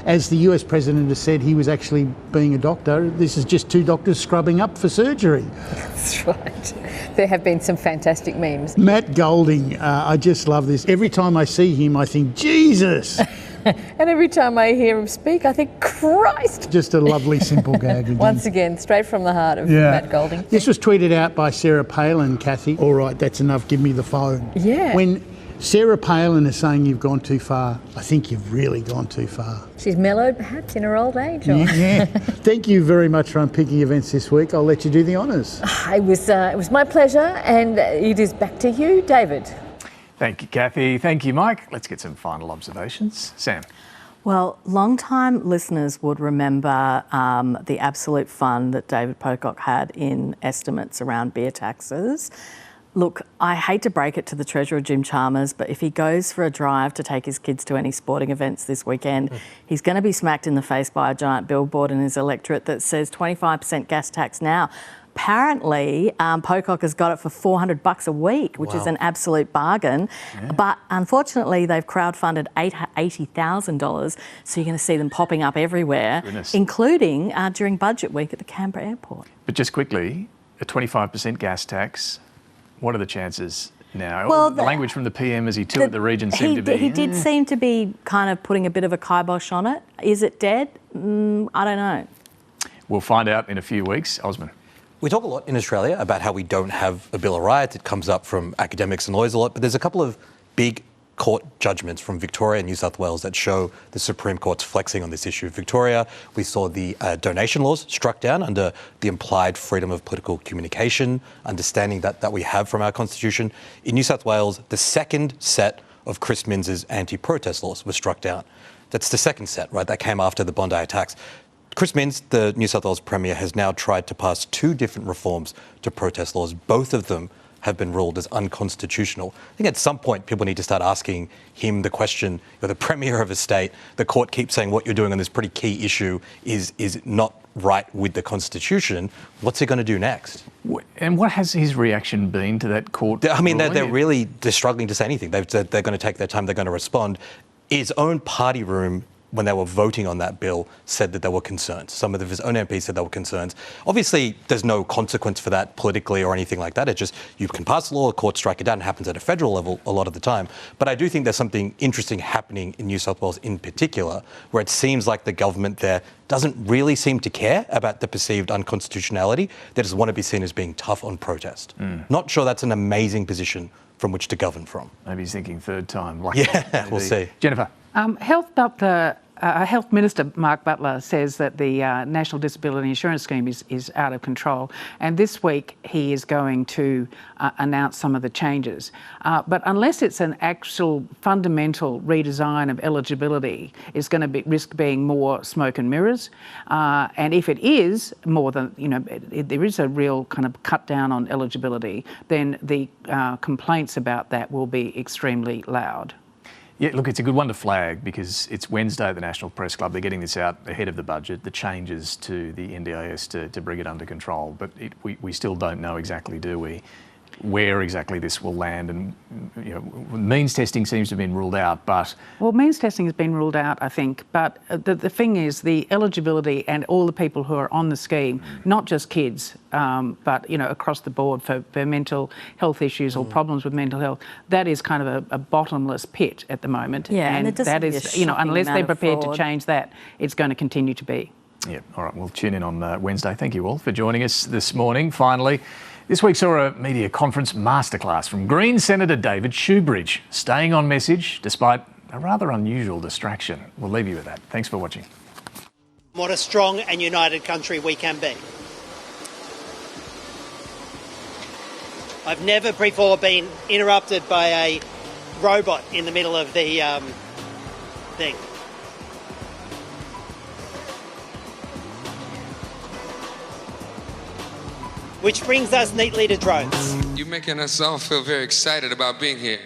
as the US president has said he was actually being a doctor, this is just two doctors scrubbing up for surgery. That's right. There have been some fantastic memes. Matt Golding, I just love this. Every time I see him, I think, Jesus! And every time I hear him speak, I think, Christ! Just a lovely, simple gag again. Once again, straight from the heart of Matt Golding. This was tweeted out by Sarah Palin, Kathy. All right, that's enough. Give me the phone. Yeah. When Sarah Palin is saying you've gone too far, I think you've really gone too far. She's mellowed, perhaps, in her old age. Yeah. Thank you very much for unpicking events this week. I'll let you do the honours. It was my pleasure, and it is back to you, David. Thank you, Kathy. Thank you, Mike. Let's get some final observations. Sam. Well, long-time listeners would remember the absolute fun that David Pocock had in estimates around beer taxes. Look, I hate to break it to the Treasurer, Jim Chalmers, but if he goes for a drive to take his kids to any sporting events this weekend, he's going to be smacked in the face by a giant billboard in his electorate that says 25% gas tax now. Apparently, Pocock has got it for $400 a week, which is an absolute bargain. Yeah. But unfortunately, they've crowdfunded $80,000, so you're going to see them popping up everywhere, including during budget week at the Canberra airport. But just quickly, a 25% gas tax, what are the chances now? Well, the language from the PM as he toured the region seemed to be... He did seem to be kind of putting a bit of a kibosh on it. Is it dead? I don't know. We'll find out in a few weeks. Osman. We talk a lot in Australia about how we don't have a Bill of Rights. It comes up from academics and lawyers a lot, but there's a couple of big court judgments from Victoria and New South Wales that show the Supreme Court's flexing on this issue. Victoria, we saw the donation laws struck down under the implied freedom of political communication, understanding that we have from our Constitution. In New South Wales, the second set of Chris Minns' anti-protest laws was struck down. That's the second set, right? That came after the Bondi attacks. Chris Minns, the New South Wales Premier, has now tried to pass two different reforms to protest laws. Both of them have been ruled as unconstitutional. I think at some point people need to start asking him the question, you're the Premier of a state, the court keeps saying what you're doing on this pretty key issue is not right with the Constitution. What's he going to do next? And what has his reaction been to that court? I mean, they're struggling to say anything. They've said they're going to take their time, they're going to respond. His own party room, when they were voting on that bill, said that there were concerns. Some of his own MPs said there were concerns. Obviously, there's no consequence for that politically or anything like that. It's just you can pass a law, a court strike it down. It happens at a federal level a lot of the time. But I do think there's something interesting happening in New South Wales in particular, where it seems like the government there doesn't really seem to care about the perceived unconstitutionality. They just want to be seen as being tough on protest. Not sure that's an amazing position from which to govern from. Maybe he's thinking third time. We'll see. Jennifer. Health Minister Mark Butler says that the National Disability Insurance Scheme is out of control, and this week he is going to announce some of the changes. But unless it's an actual fundamental redesign of eligibility, it's going to risk being more smoke and mirrors. And if it is more than, there is a real kind of cut down on eligibility, then the complaints about that will be extremely loud. Yeah, look, it's a good one to flag because it's Wednesday at the National Press Club. They're getting this out ahead of the budget, the changes to the NDIS to bring it under control. But we still don't know exactly, do we, where exactly this will land. And means testing seems to have been ruled out, but... Well, means testing has been ruled out, I think. But the thing is, the eligibility and all the people who are on the scheme, not just kids, but, across the board for mental health issues or problems with mental health, that is kind of a bottomless pit at the moment. Yeah, and that is, unless they're prepared to change that, it's going to continue to be. Yeah, all right, we'll tune in on Wednesday. Thank you all for joining us this morning. Finally, this week saw a media conference masterclass from Green Senator David Shoebridge, staying on message despite A rather unusual distraction. We'll leave you with that. Thanks for watching. What a strong and united country we can be. I've never before been interrupted by a robot in the middle of the thing. Which brings us neatly to drones. You're making us all feel very excited about being here.